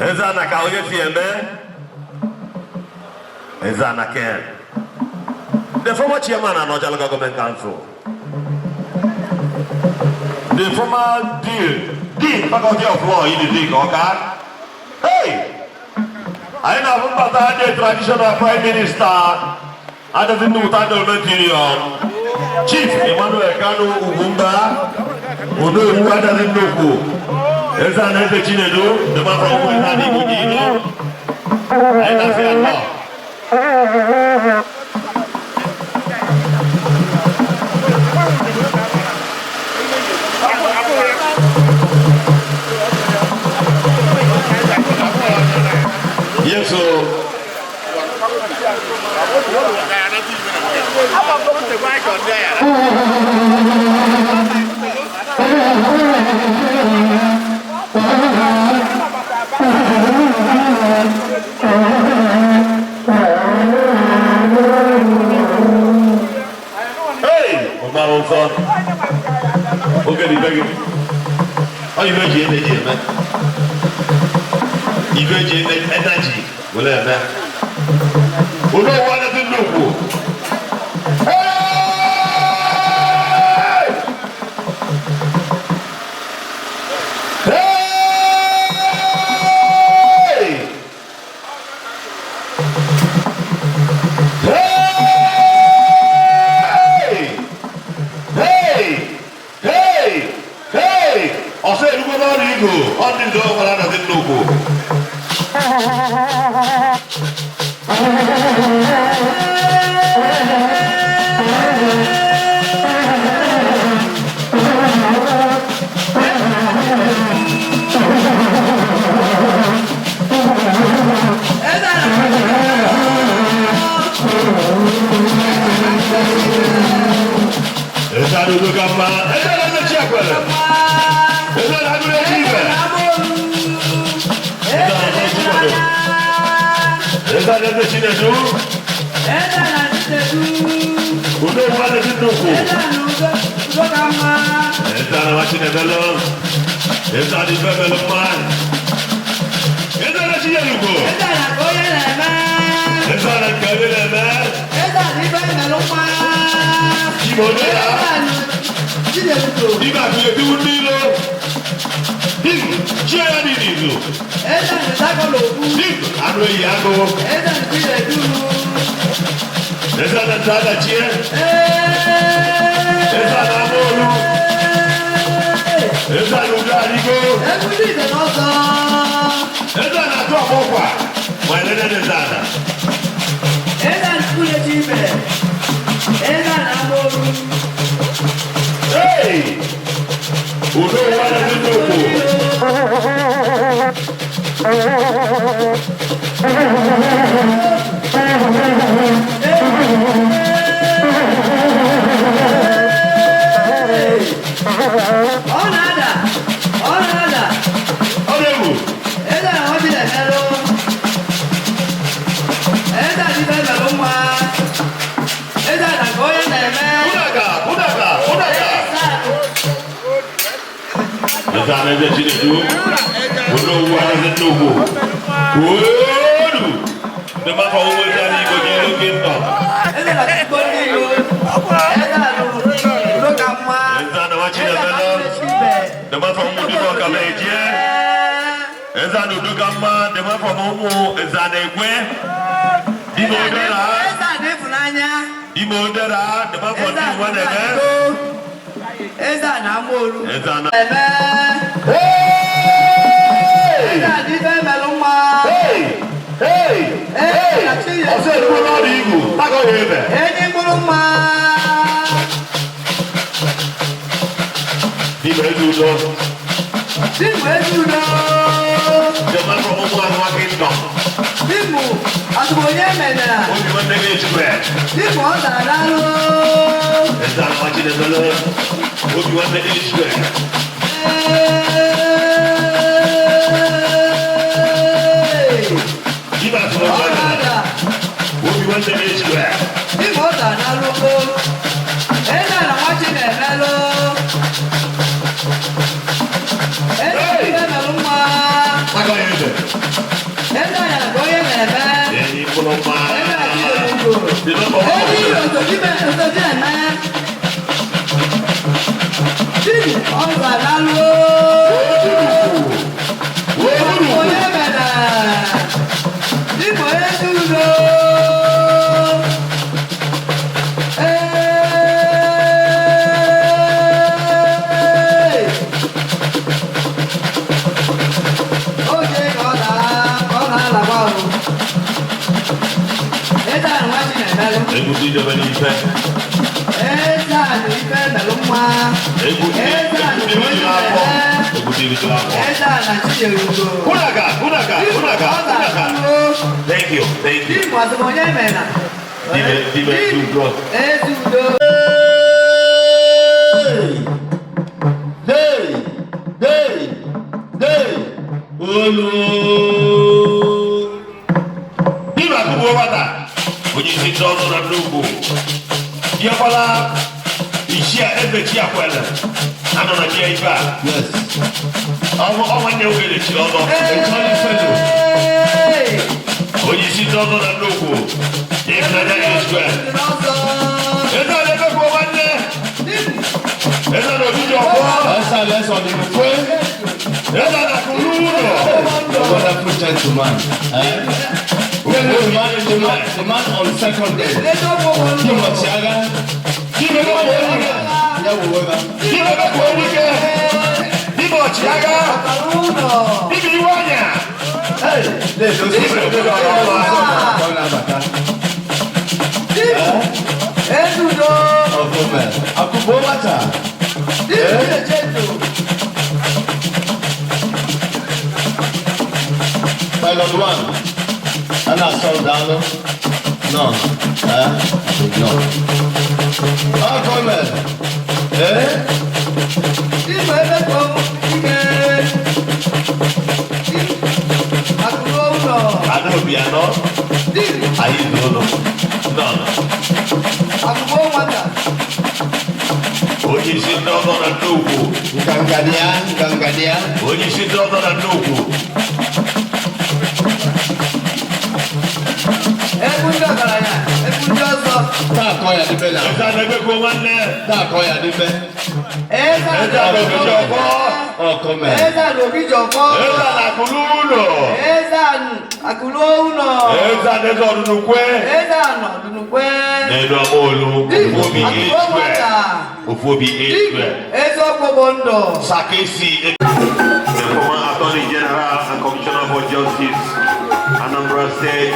Ezana kauye fiembe. Ezana Ken. The former chairman of Nojala Government Council. The former dean faculty of law in the Dick, okay? Hey! I know about the traditional prime minister. Adazi Nnukwu Chief Emmanuel Kanu Ugumba. Nnukwu Adazi Nnukwu. Ezana Eze Chinedu, the man from Nnukwu Ugumba. I know say Allah. Yes, so. Hey, Ogbalu son. Okay, you beg it. How you going to energy, man? You going to energy? Well, man. Who know what is Nnukwu? Hey! Hey! Hey! Hey! Hey! I said, you go on Igbo. On the door, what is Nnukwu? Thank you. Nnukwu. Diabola ishia ebechi akwela. Ano na dia iba. Yes. Omo nye ogele chi odo. Ekoni felo. Oji si todo na Nnukwu. Ifna da Israel. Eza lebe ko wanne. Eza no bijo ko. Eza lesson ni kwe. Eza na kuluno. Wonderful gentleman. The man on second day. Pilot one. Anna Soldano? No. No. Ah, come. Piano? Ahí no. Oji si todo na Nnukwu. Gangadia. Oji si todo na Nnukwu. Takoya di bela. Eza nebe ko manne. Takoya di be. Eza lobi joko. Oh come. Eza lobi joko. Eza na kuluno. Eza akuluno. Eza nezo Nnukwu. Eza no Nnukwu. Nedo olu. Ofobi Israel. Ofobi Israel. Eza kobondo. Sakesi. The former Attorney General and Commissioner for Justice, Anambra State.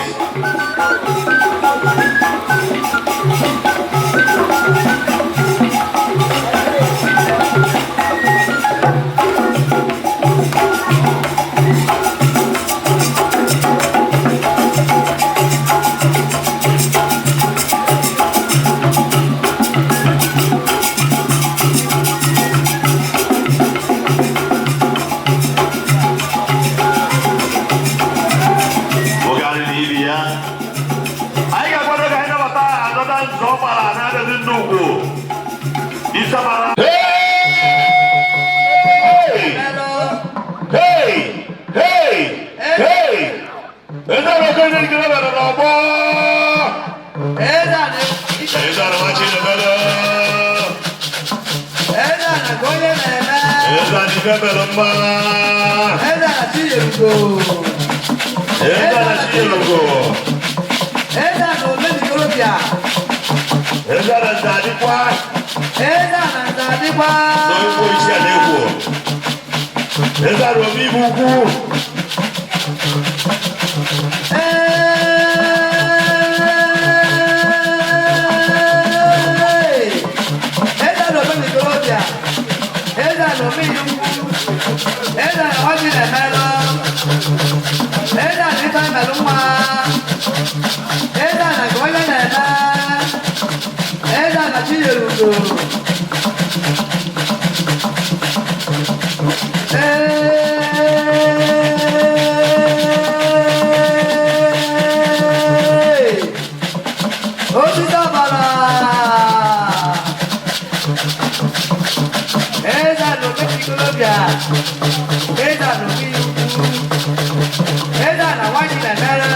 Eza na wani na mera.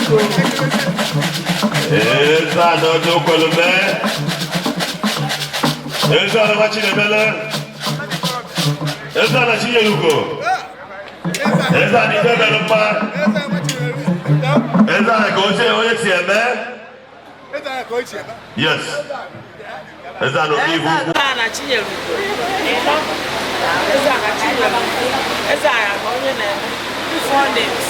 Eza no do kolome. Eza no machi nebele. Eza na chi yeluko. Eza ni tebe pa. Eza na koje oye tieme. Eza na koje. Yes. Eza no ibu. Eza na chi yeluko. Eza na chi yeluko. Eza ya onye na 4 names.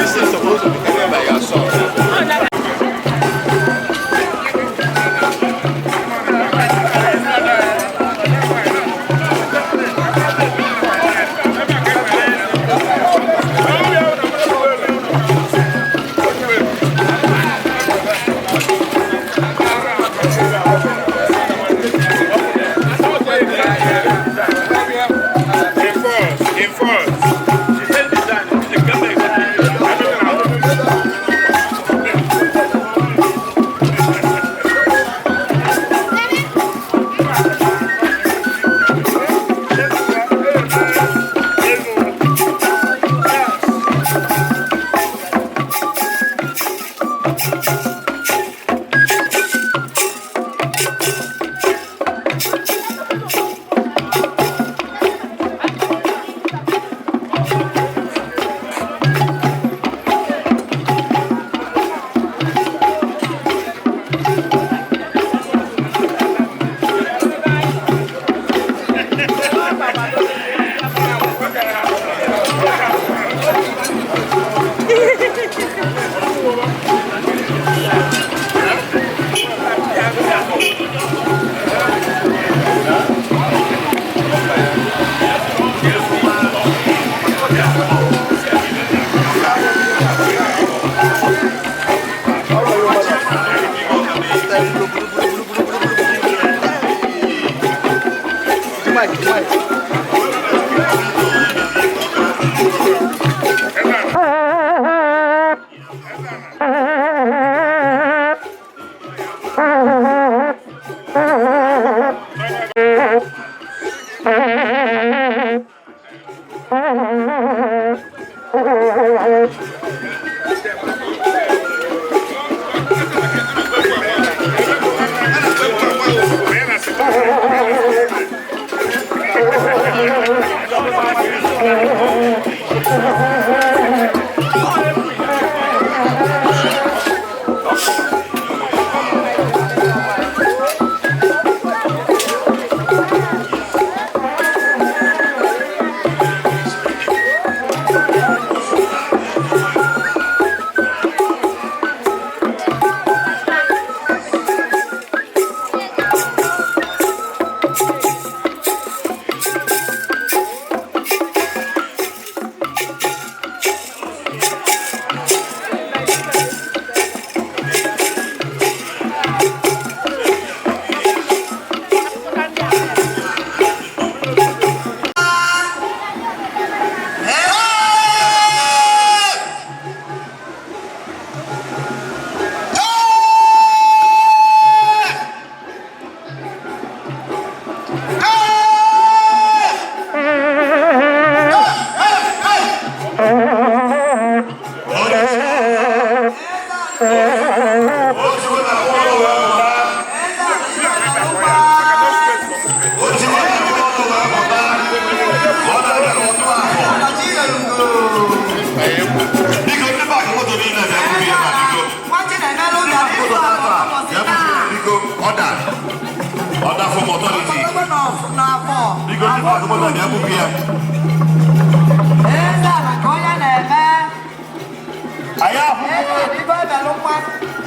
This is supposed to be given by your son.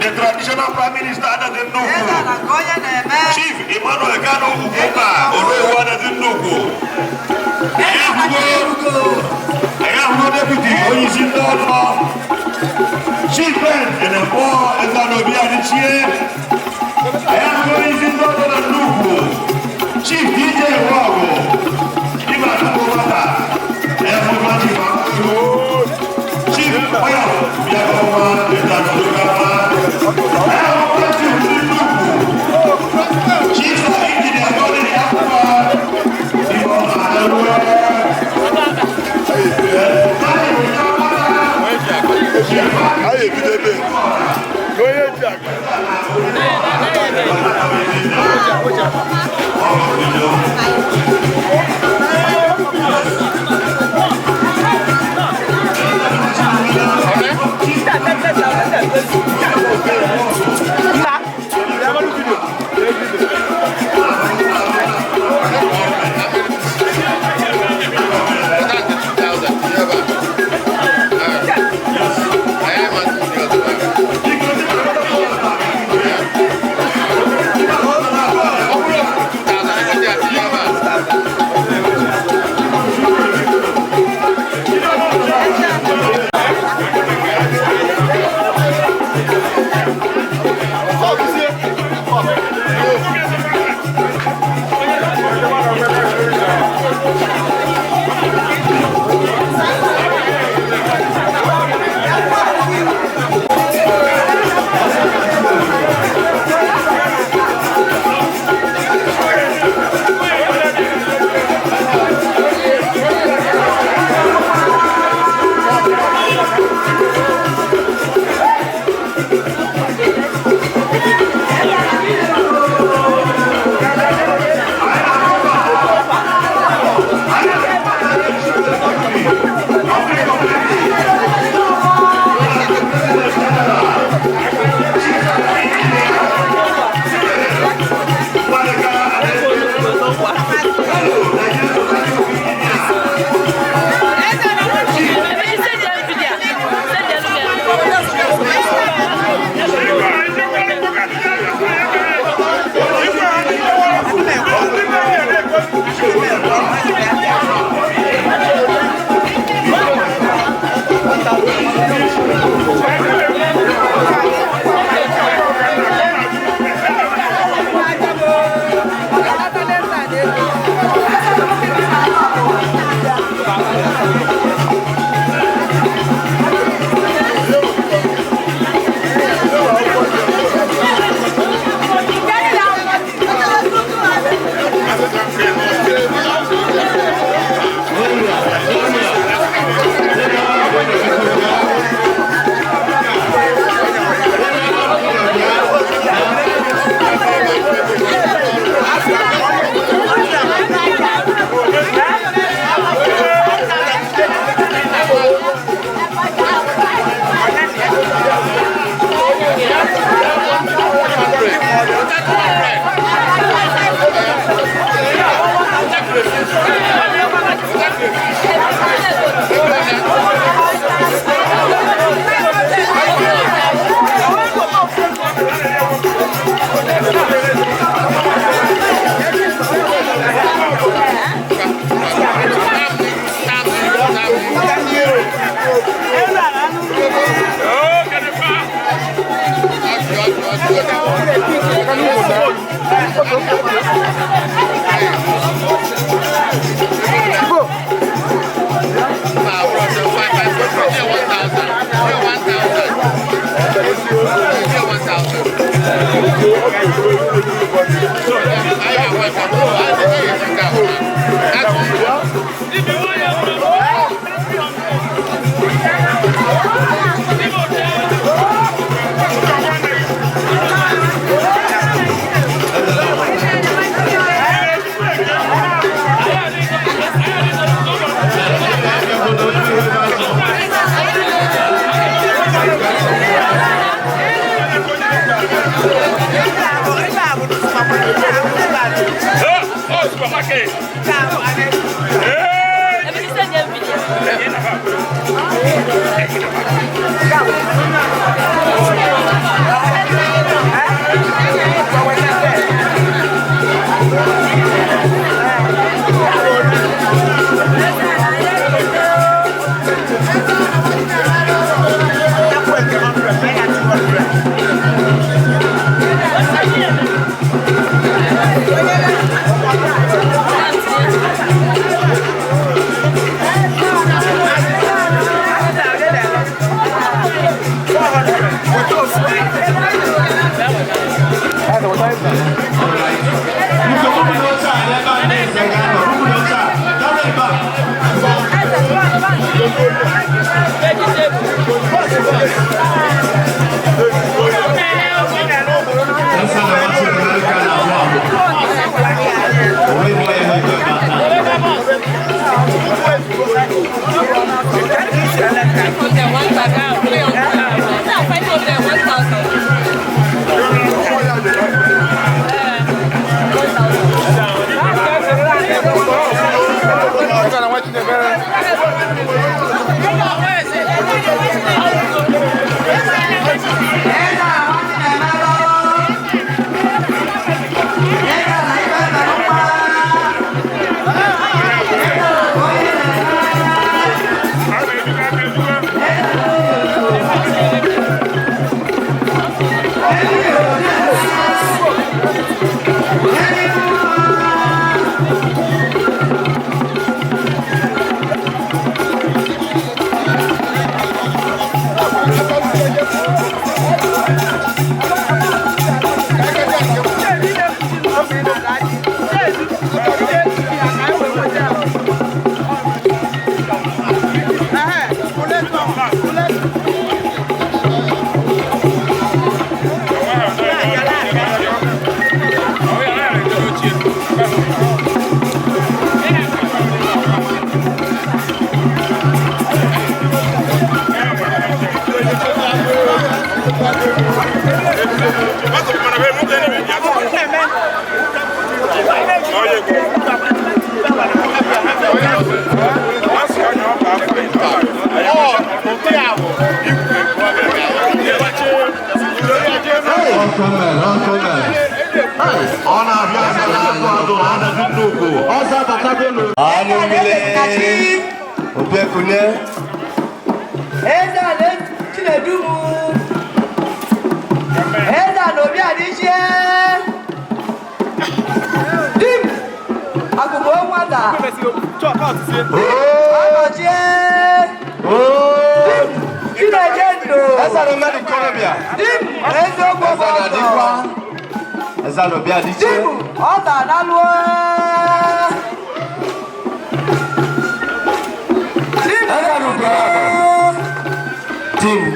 The traditional Prime Minister Adazi Nnukwu, Chief Nnukwu, Ayahugo Deputy Oyisi Ndolo, Chief Ben Nnukwu, Ezanobi Adichie, Ayahugo Oyisi Ndolo na Nnukwu, Chief DJ Nwogu, Iba Tukwata, Ayahugo Chief Oyo, Biakoma, Ezanobi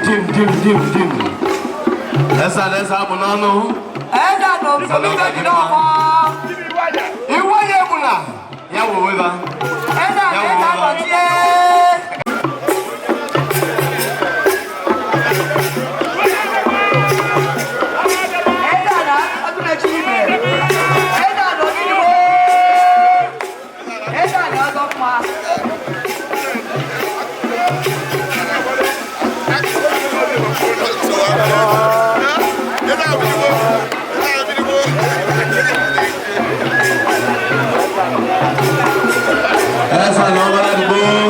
dim. Esa bunano. Eda no mi ka di no ko. Iwo ye muna. Ya wo weba. Eda no tie. Essa nova é boa.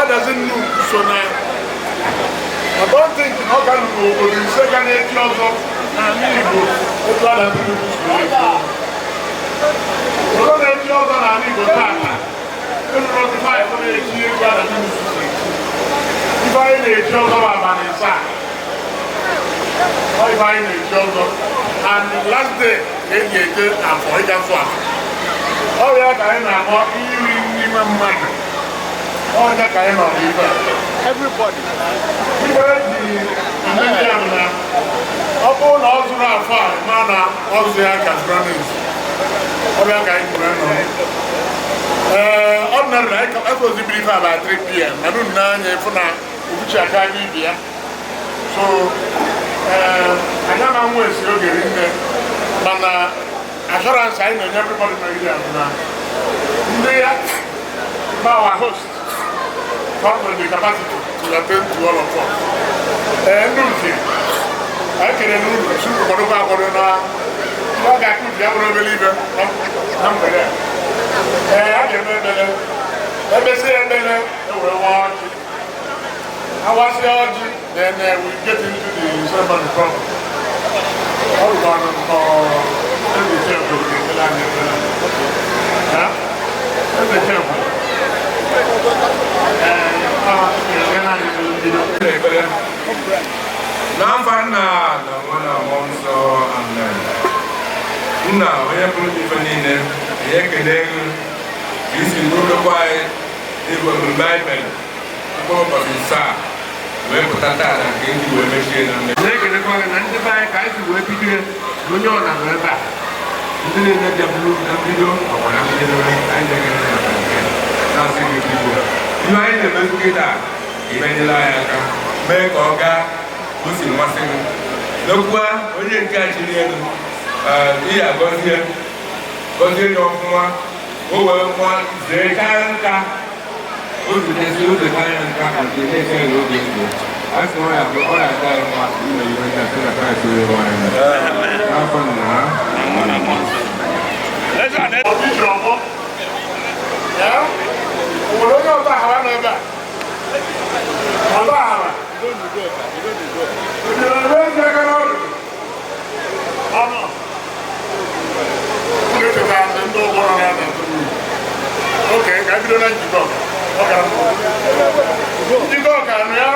Doesn't know so now. I don't think Ogbalu will be second 8 years of Nnukwu. It's not a good story. So 8 years of Nnukwu Tata. You know the 5 8 years of Nnukwu. If I in 8 years of Abanisa. Or if I in 8 years of. And last day, they get it and for it and swap. Oh yeah, I know. Even money. Oh, that kind of people. Everybody. People the American upon also are far, man, also they are Catholics. All that kind of ordinary, I was the brief about 3 p.m. I don't know if which I can't be here. So, I don't know where you're getting there. But assurance I know everybody knows now. They are our host. With the capacity to attend to all of us. Nnukwu, I can Nnukwu, super Kodoka Kodona, Nwogu, you never believe it. I'm there. I can remember. Let me say, we'll watch. I was here, then we get into the sermon problem. All the time for the temple, the land. The temple. Namfana na mwana monso amen. Nna onye pụrụ ife niile ihe kenegu isi n'ụlọ kwai ịbụ Bible mkpụrụ ụbọchị saa wee pụta taa na nke ndị wee mechie na mme. Na-ekenekwa gị na ndị be anyị ka anyị si wee bido onye ọ na-nọ ebe a ndị niile bịabụrụ na mbido ọkwara mbido anyị na-ekene na nke na-asị gị bido ihe anyị na-emezu gị taa imenyela anyị aka mee ka ọ gaa o si mmasị gị n'okwu onye nke a chiri elu ihe agọzie gọzie ya ọfụma o wee nwa zere karịa nka o zutesi oge karịa nka nke na-eche ya oge ndụ a sị nwa ya bụ ọ ya-agaghị nwa ime ihe ndị asị na Kraịst onye nwanyị n'afọ nna ha obodo onye ọzọ ahara n'ebe a ọzọ ahara oke ka bido na njikọ njikọ ka anụ ya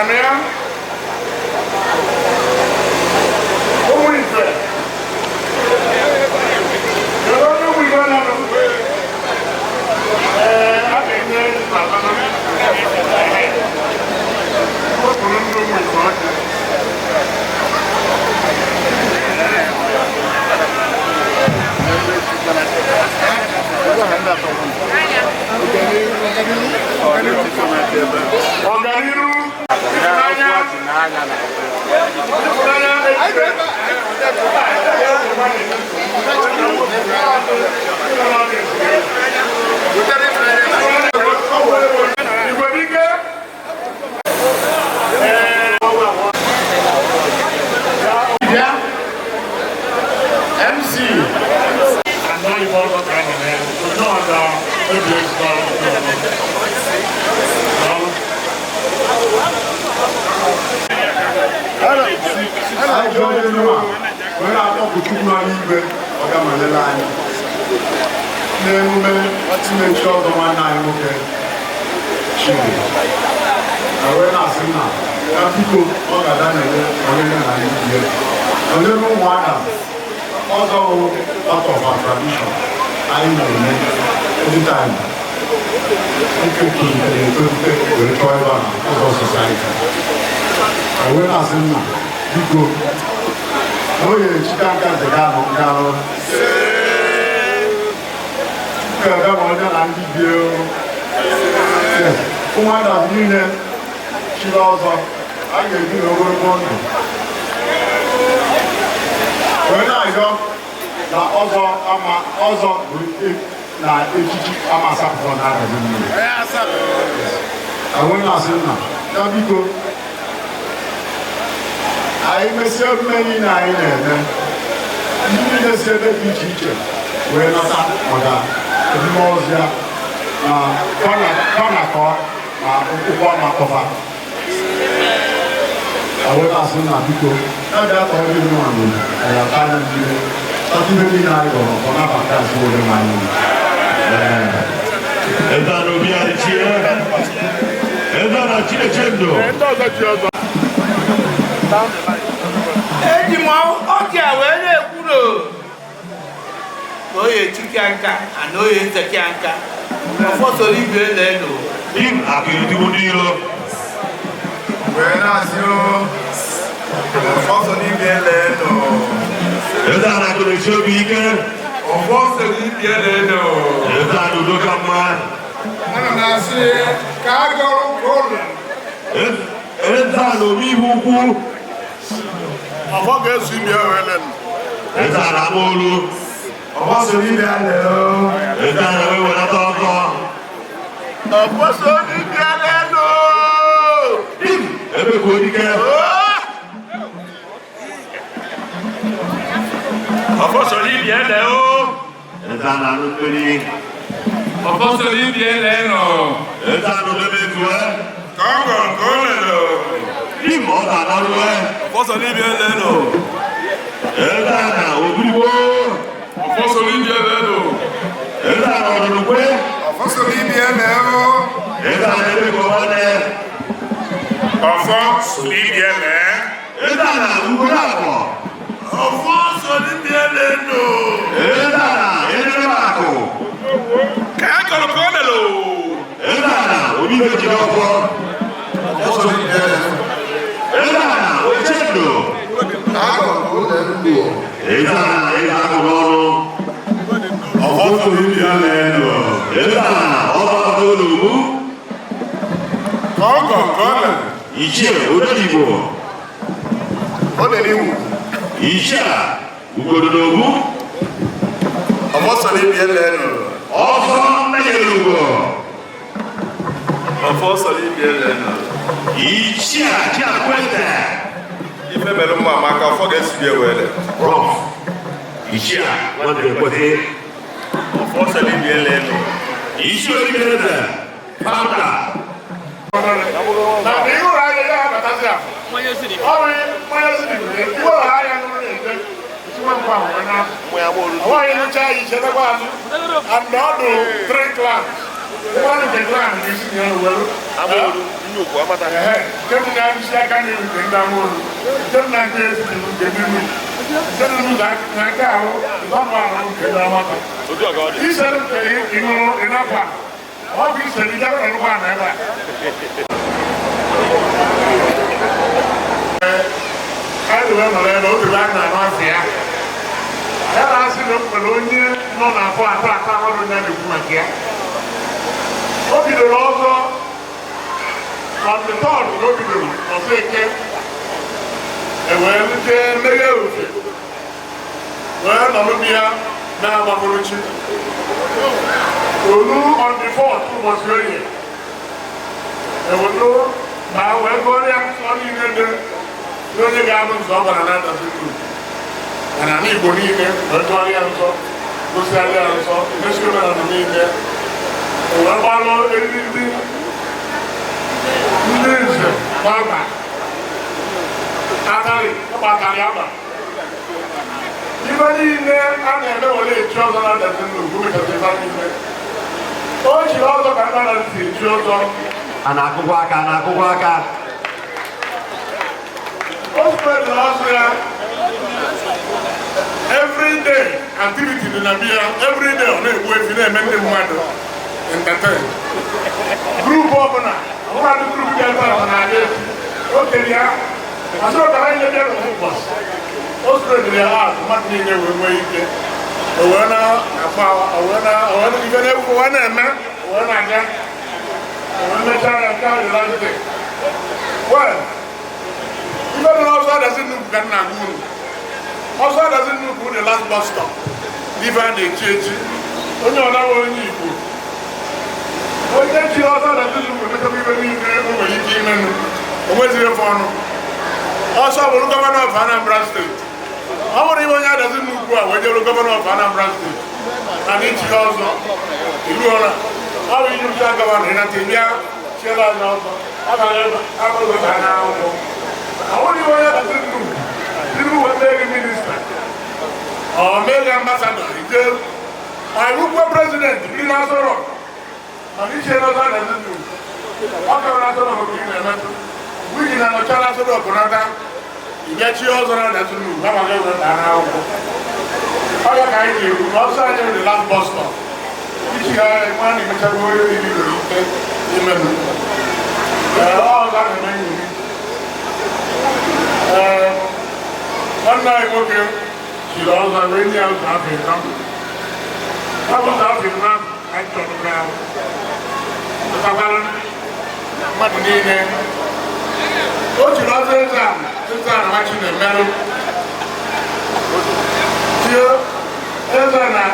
anụ ya ụmụ ife onye ụmụ ife na-anọ a ga-enye papa na wepụrụ ndị ụmụ ife ọjị Ọganiru n'emume Chimechi ọzọ nwanne anyị nwoke Chidi na wee na-asị nna ya biko ọ ga-ada na-ele onye na anyị bie onye ụmụaka ọzọ bụ part of our tradition anyị na-eme every time nke tolitere etolite were chọọ ebe a na ụzọ society o wee na-asị nna biko oye chika nka zega nọ ngarụ ebe ma onye na ndị bie ụmụada niile chiri ọzọ a ga-ebi n'ogologo ndụ wee na-ayọ na ọzọ bụ na echichi ama asapụọ na agazi mmiri enwe na-asị nna ya biko anyị mesie omume niile anyị na-eme ndị niile si ebe dị iche iche wee nata maka emume ọzọ na kọnakọ na ụkwụkwọ makọfa wee na-asị nna biko ya bịa tọọ ndị mmadụ ya karịa mmiri tọtụme niile anyị gọrọ ọ nabata ezi ole ma anyị ebe a n'obi anyị chie ebe a na Chineke ndụ eji m ọkị a wee na-ekwuro na oye chike nka na oye nzeke nka ọfọsoro ibe lelo im akịrịtịgbu n'iro wee na-asị ọfọsọ ibe lelo ebe a na-akụrịsị obi ike ọfọsọ ibe lelo ebe a n'udo ka mma ana m asị ka a gọrọ ụlọ ebe a n'obi ihu ukwu ọfọ ga-eso ibe ewele ebe a na-ama olu ọfọsọ ibe lelo ebe a na-ewenata ọkọ ọfọsọ ibe lelo ebe ka odike ọfọsọ ibe lelo ebe a na-anụ mmiri ọfọsọ ibe lelo ebe a n'odebe etue ka ọ gọrọ ka ọ lelo im ọ ga-anarụwe ọfọsọ ibe lelo ebe a na obirigbo ọfọsọ ibe lelo ebe a na ọdụrụkwe ọfọsọ ibe lelo ebe a na-ebe ka ọnwane ọfọ ibe le ebe a na ugoro akọ ọfọsọ ibe lelo ebe a na edebe akụ ka a gọrọ ka ọ lelo ebe a na obi meji n'ọkwọ ọfọsọ ibe lelo ebe a na oche ndụ ka a gọrọ ka ọ lelo ebe a na ebe akụ n'ọnụ ọfọsọ ibe lelo ebe a na ọgbakọ n'olugbu ka ọ gọ ka ọ lele ichie odenigbo ọ lele iwu ichie ugodo n'ogbu ọfọsọ ibe lelo ọzọ mmejere ugbo ọfọsọ ibe lelo ichie chiakwete ife mere mma maka ọfọ ga-esi bie wele prof ichie nwanne ekwete ọfọsọ ibe lelo ichie obikereze founder na ihu ụlọ ahịa ya abatazi afọ ọrụ mmanya siri ihu ụlọ ahịa nụrụ na-ete isiwe mkpa ahụ na ọwaghị nụcha ya ichedekwa azụ and ọdụ 3 clans ụgbọrụ nke klan ga-esi na ya welu Nnukwu amata. Kedu na isi aka na nke ndị amụrụ. Kedu na nke esi nke ndị nnu. Kedu na nke ahụ ọnụ ahụ nke ndị amata. Isere nke ịṅụrụ ịnapa. Ọ bụ isere ijebe na nnukwu ana ebe a. Anyị wee nọrọ ebe otu ebe a na-anọ afọ ya. Ya na-asị na mkpere onye nọ n'afọ atọ atọ ahụrụ onye na-ekwu maka ya. O bidoro ọzọ on the third o bidoro ọzọ eke ewee rute mmeghe ofe wee nọrọbi ya na-agbapụrụ chi olu on the fourth ụbọchị oye ewelu ma wee gụọrọ ya nsọ niile dị n'onye ga-abụ nzọ ọ bara na Adazi Nnukwu mana n'Igbo niile wee tụọrọ ya nsọ gosịara ya nsọ emesi omenala niile wee gbalụ eriri ndị nze gbagba atarị ọgbatarị agba ibe niile a na-eme were echi ọzọ na Adazi Nnukwu mechasịta niile o chiri ọzọ ka ndị Adazi si echi ọzọ A na-akụkwa aka, a na-akụkwa aka. o sipedịrị ọsọ ya everyday activity dị na biya everyday ọ na-egbu efi na-eme ndị mmadụ entertain grupu ọbụla mmadụ grupu dị ebe a na-adị efi o kere ya asị ọkara ihe bịa n'ofu ụbọchị o sipedịrị ya ahụ mmadụ niile wee nwee ike o wee na-akpa ife na-egwu wee na-eme wee na-aga wee mechaa ya nke ahụ dị last day well ife dị n'ọsọ Adazi Nnukwu ka nna agwa unu ọsọ Adazi Nnukwu the last bus stop ife a na-echi echi onye ọdawa onye Igbo onye chi ọsọ Adazi Nnukwu emechakwa ibe niile o nwere ike imenụ o nwezighị efe ọnụ ọsọ bụrụ gọvanọ of Anambra steeti ọ bụrụ ihe onye Adazi Nnukwu a wee jere gọvanọ of Anambra steeti na n'ichi ọzọ ilu ọra ọ bụ iji ụcha gọvanọ ịnata bịa chiela anya ọzọ ọ ga-agụta anya akwụkwọ ọ bụrụ ihe onye Adazi Nnukwu Tinubu wee mee gị minista ọ mee gị ambasadọ ije ọrụkwe prezident biri n'Aso Rock mana iche n'ọzọ Adazi Nnukwu ọ kara n'Aso Rock ka ị na-emetụ wigi na nọcha n'Aso Rock nata ịbịachi ọzọ na Adazi Nnukwu ma maka ewere daa n'akwụkwọ ọ ya ka anyị ga-ekwu na ọsọ anyị dị last bus stop ichi ha nwa na emechagbu onye niile nwere ike imenụ ọzọ a na-eme nyiri nwanne anyị nwoke chiri ọzọ wee nye ya ụzọ afọ ịtọ ọ bụ ụzọ afọ ịtọ anyị chọrọ ka ụtakwara mmadụ niile o chiri ọzọ eze a na machi na-emerụ tie eze na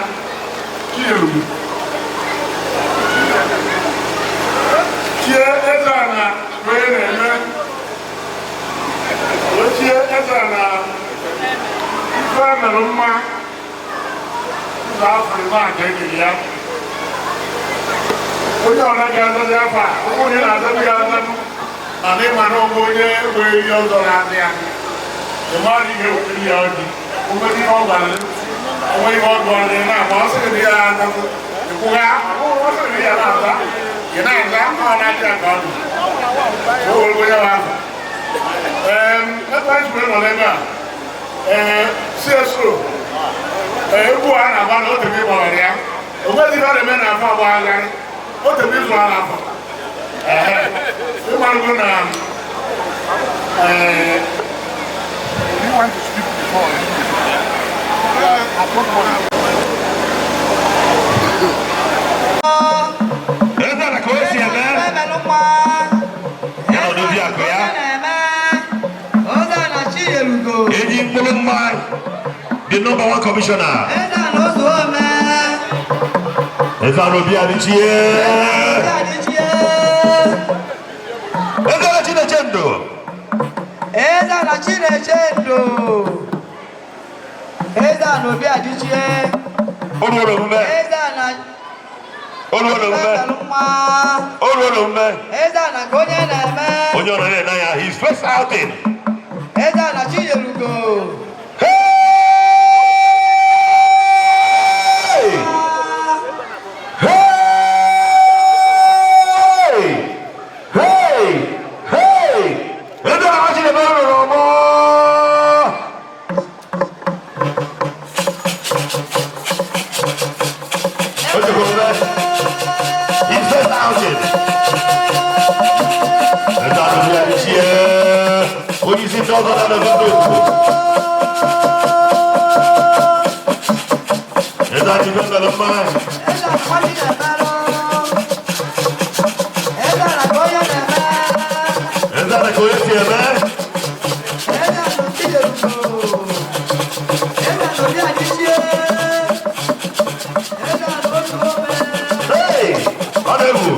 Chierugu tie eze na wee na-eme ochie eze na ife mere mma ụzọ afọ ịma ka ekiri ya onye ọra ga-azazi afọ a onye na-azazi ya azanụ mana ịma na ọgwụ onye wee ihe ọzọ na-azị ya ịmadụ ihe wetiri ya ọjị onwere ihe ọ gwara onwe ihe ọgụ ọdị na-agba ọ sịrị ya azazụ ịkwụgha ọ sịrị ya na-aza ị na-aza ọ na-achị aka ọdụ o were onye wa afọ ebe anyị wee nọ n'ebe a CSO egwu a na-agba na otebi gbawara ya onwezi ihe ọ na-eme na afọ agbagharị otebi ịzụ ala afọ ịgbarụgo na you want to speak before Eze na ka o si eme ya na odozi akụ ya eji mkpụrụ mma the number one commissioner Eze na obi adịchie Eze na Chineke ndụ Eze na Chineke ndụ Eze na obi adịchie Oluwolo mume Eze na ka onye na-eme onye ọrụ na-ene ya his first outing Eze na Chierugo Hey! isi tọzọ na Nnukwu. Adazi bẹ́ẹ̀ lọ mọ́. Eza na koye si ẹ̀mẹ́. Hey, ọdẹ́wù.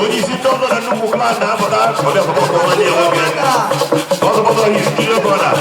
Onyeisi tọzọ na Nnukwu klas na-apụta ọdẹ ọkpọkọ ọma ní ẹwọ gị. Ọzọpọtọ his studio brother.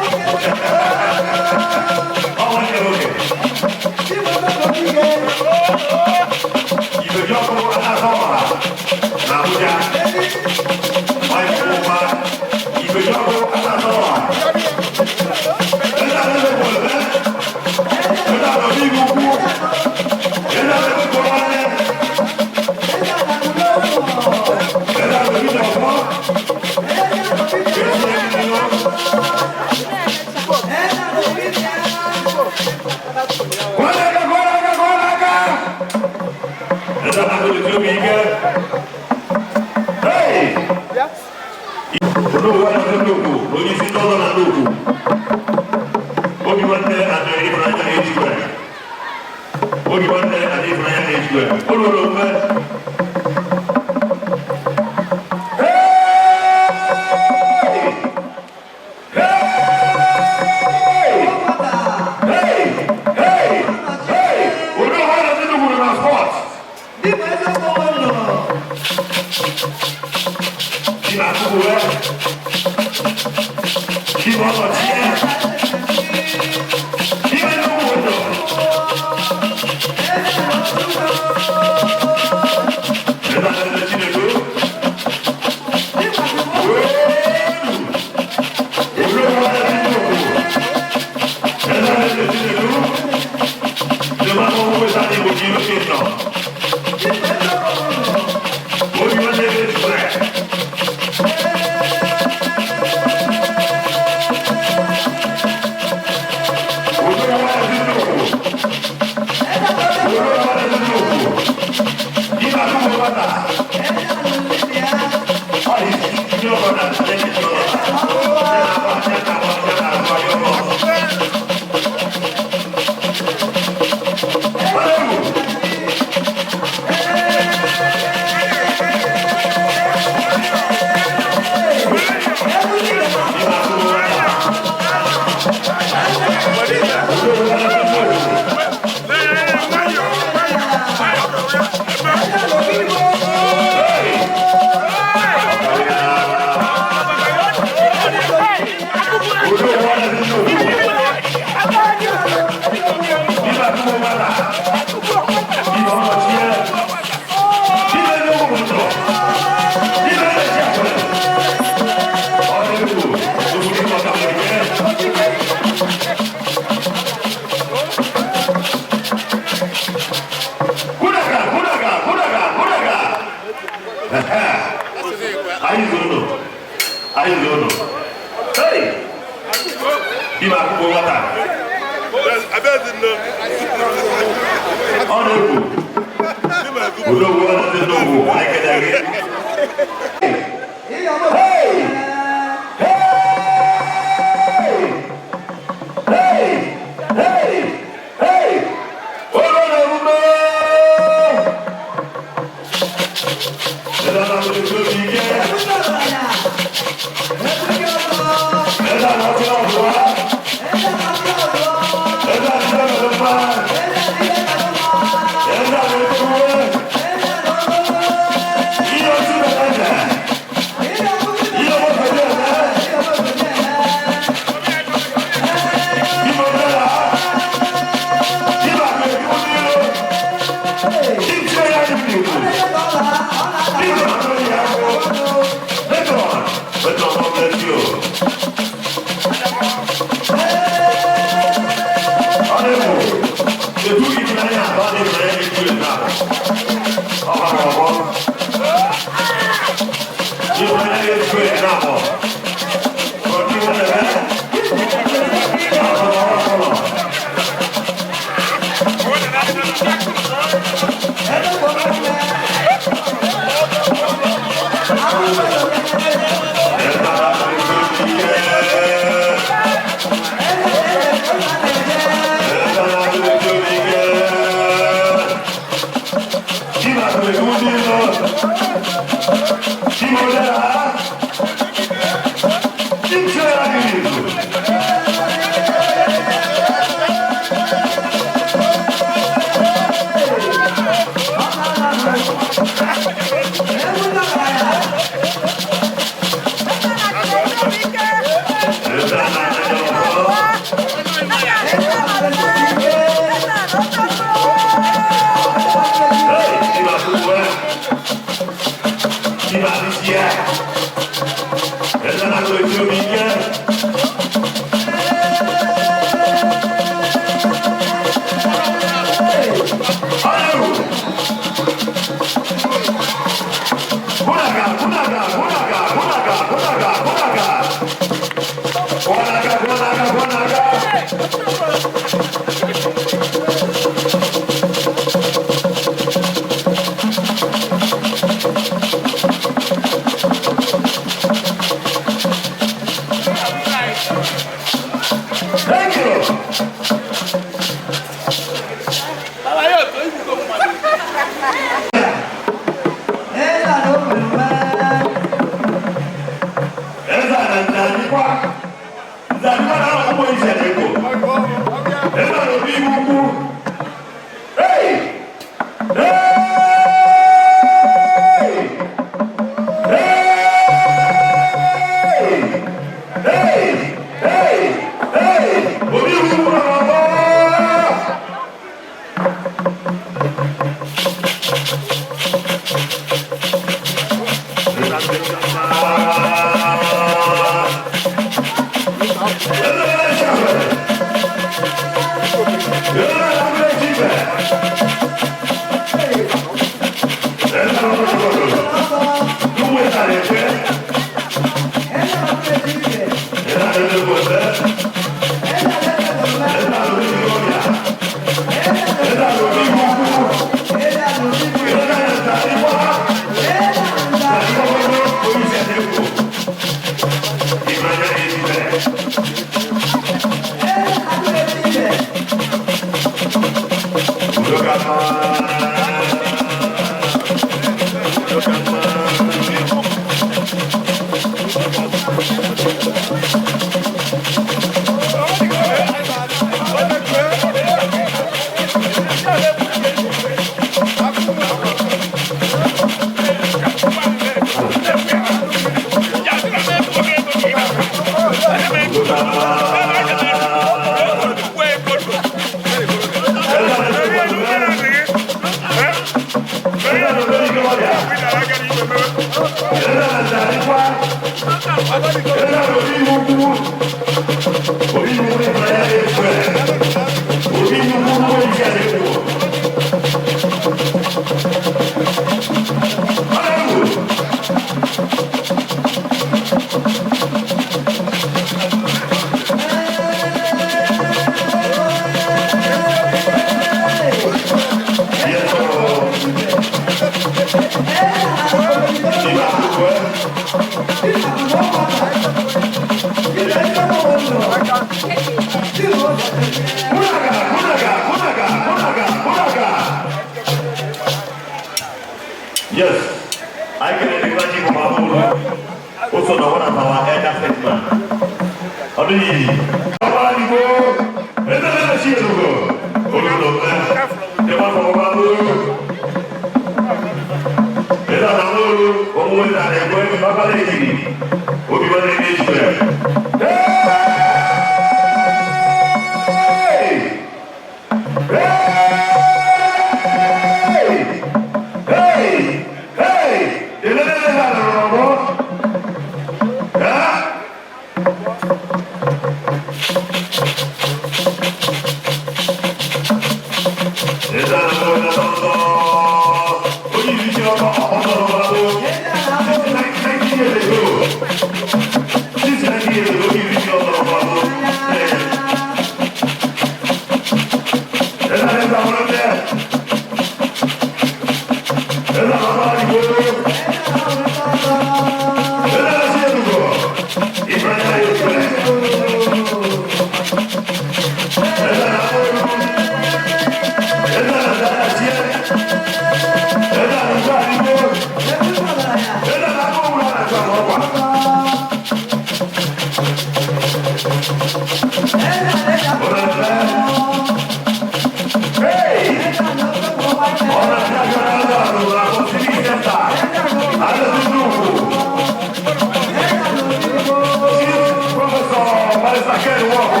Ken Nwogu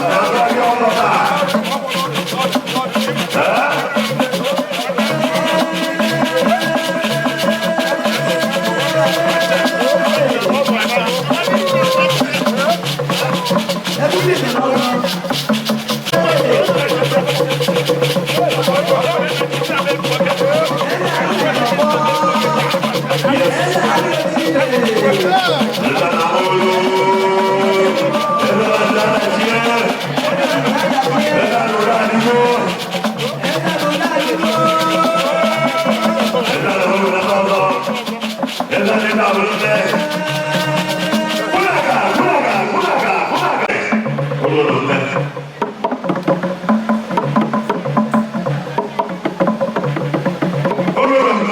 na-agwa gị ọlọta